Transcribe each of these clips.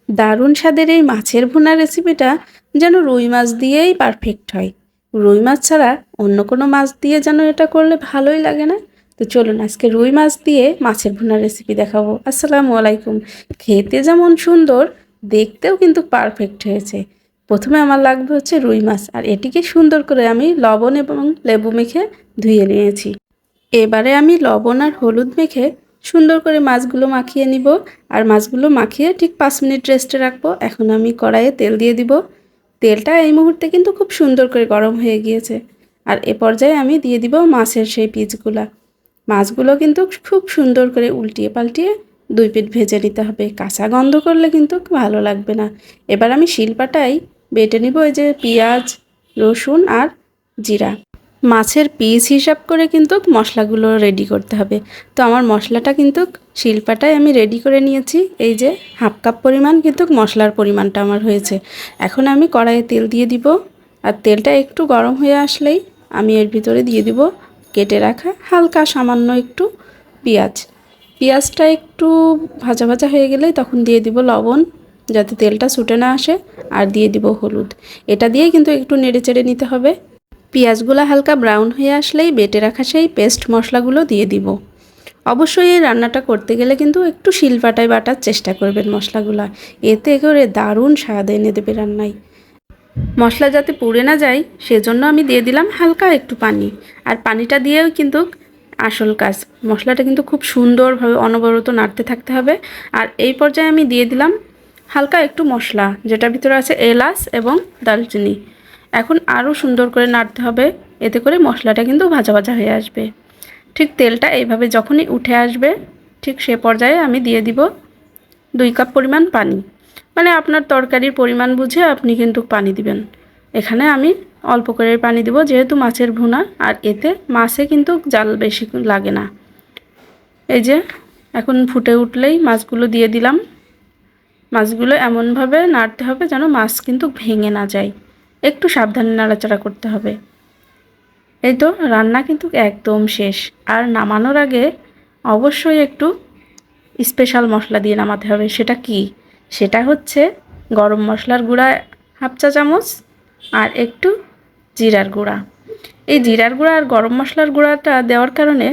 দারুণ স্বাদের এই মাছের ভুনা রেসিপিটা যেন রুই মাছ দিয়েই পারফেক্ট হয়। রুই মাছ ছাড়া অন্য কোনো মাছ দিয়ে যেন এটা করলে ভালোই লাগে না। তো চলুন আজকে রুই মাছ দিয়ে মাছের ভুনা রেসিপি দেখাবো। আসসালামু আলাইকুম। খেতে যেমন সুন্দর, দেখতেও কিন্তু পারফেক্ট হয়েছে। প্রথমে আমার লাগবে হচ্ছে রুই মাছ, আর এটিকে সুন্দর করে আমি লবণ এবং লেবু মেখে ধুয়ে নিয়েছি। এবারে আমি লবণ আর হলুদ মেখে সুন্দর করে মাছগুলো মাখিয়ে নিব। আর মাছগুলো মাখিয়ে ঠিক 5 মিনিট রেস্টে রাখবো। এখন আমি কড়াইয়ে তেল দিয়ে দিব। তেলটা এই মুহূর্তে কিন্তু খুব সুন্দর করে গরম হয়ে গিয়েছে। আর এ পর্যায়ে আমি দিয়ে দিব মাছের সেই পিসগুলা। মাছগুলো কিন্তু খুব সুন্দর করে উল্টিয়ে পাল্টিয়ে 2 পিঠ ভেজে নিতে হবে। কাঁচা গন্ধ করলে কিন্তু ভালো লাগবে না। এবার আমি শিলপাটায় বেটে নিব এই যে পেঁয়াজ, রসুন আর জিরা। মাছের পিস হিসাব করে কিন্তু মশলাগুলো রেডি করতে হবে। তো আমার মশলাটা কিন্তু শিলপাটায় আমি রেডি করে নিয়েছি। এই যে 1/2 কাপ পরিমাণ কিন্তু মশলার পরিমাণটা আমার হয়েছে। এখন আমি কড়াইয়ে তেল দিয়ে দিব। আর তেলটা একটু গরম হয়ে আসলেই আমি এর ভিতরে দিয়ে দিব কেটে রাখা হালকা সামান্য একটু পেঁয়াজ। পেঁয়াজটা একটু ভাজা ভাজা হয়ে গেলেই তখন দিয়ে দিব লবণ, যাতে তেলটা ছুটে না আসে। আর দিয়ে দিব হলুদ। এটা দিয়েই কিন্তু একটু নেড়ে চেড়ে নিতে হবে। পেঁয়াজগুলো হালকা ব্রাউন হয়ে আসলেই বেটে রাখা সেই পেস্ট মশলাগুলো দিয়ে দিব। অবশ্যই এই রান্নাটা করতে গেলে কিন্তু একটু শিলপাটায় বাটার চেষ্টা করবেন মশলাগুলো। এতে করে দারুণ স্বাদ এনে দেবে রান্নায়। মশলা যাতে পুড়ে না যায় সেজন্য আমি দিয়ে দিলাম হালকা একটু পানি। আর পানিটা দিয়েও কিন্তু আসল কাজ। মশলাটা কিন্তু খুব সুন্দরভাবে অনবরত নাড়তে থাকতে হবে। আর এই পর্যায়ে আমি দিয়ে দিলাম হালকা একটু মশলা, যেটার ভিতরে আছে এলাচ এবং দারচিনি। এখন আরও সুন্দর করে নাড়তে হবে, এতে করে মশলাটা কিন্তু ভাজা ভাজা হয়ে আসবে। ঠিক তেলটা এইভাবে যখনই উঠে আসবে ঠিক সে পর্যায়ে আমি দিয়ে দিব 2 কাপ পরিমাণ পানি। মানে আপনার তরকারির পরিমাণ বুঝে আপনি কিন্তু পানি দিবেন। এখানে আমি অল্প করে পানি দিব, যেহেতু মাছের ভুনা, আর এতে মাছে কিন্তু জাল বেশি লাগে না। এই যে এখন ফুটে উঠলেই মাছগুলো দিয়ে দিলাম। মাছগুলো এমনভাবে নাড়তে হবে যেন মাছ কিন্তু ভেঙে না যায়। একটু সাবধানে নাড়াচাড়া করতে হবে। এই তো রান্না কিন্তু একদম শেষ। আর নামানোর আগে অবশ্যই একটু স্পেশাল মশলা দিয়ে নামাতে হবে। সেটা কি? সেটা হচ্ছে গরম মশলার গুঁড়া 1/2 চা চামচ আর একটু জিরার গুঁড়া। এই জিরার গুঁড়া আর গরম মশলার গুঁড়াটা দেওয়ার কারণে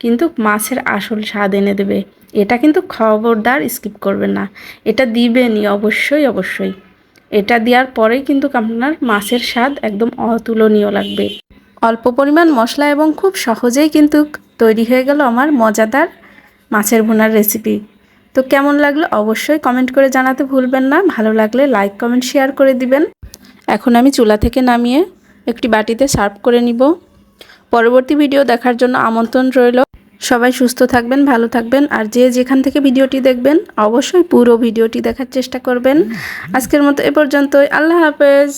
কিন্তু মাছের আসল স্বাদ এনে দেবে। এটা কিন্তু খবরদার স্কিপ করবেন না। এটা দিবেনই অবশ্যই অবশ্যই। এটা দেওয়ার পরেই কিন্তু আপনার মাছের স্বাদ একদম অতুলনীয় লাগবে। অল্প পরিমাণ মশলা এবং খুব সহজেই কিন্তু তৈরি হয়ে গেল আমার মজাদার মাছের ভুনার রেসিপি। তো কেমন লাগলো অবশ্যই কমেন্ট করে জানাতে ভুলবেন না। ভালো লাগলে লাইক কমেন্ট শেয়ার করে দিবেন। এখন আমি চুলা থেকে নামিয়ে একটি বাটিতে সার্ভ করে নিব। পরবর্তী ভিডিও দেখার জন্য আমন্ত্রণ রইল। সবাই সুস্থ থাকবেন, ভালো থাকবেন। আর যে যেখান থেকে ভিডিওটি দেখবেন অবশ্যই পুরো ভিডিওটি দেখার চেষ্টা করবেন। আজকের মতো এ পর্যন্তই। আল্লাহ হাফেজ।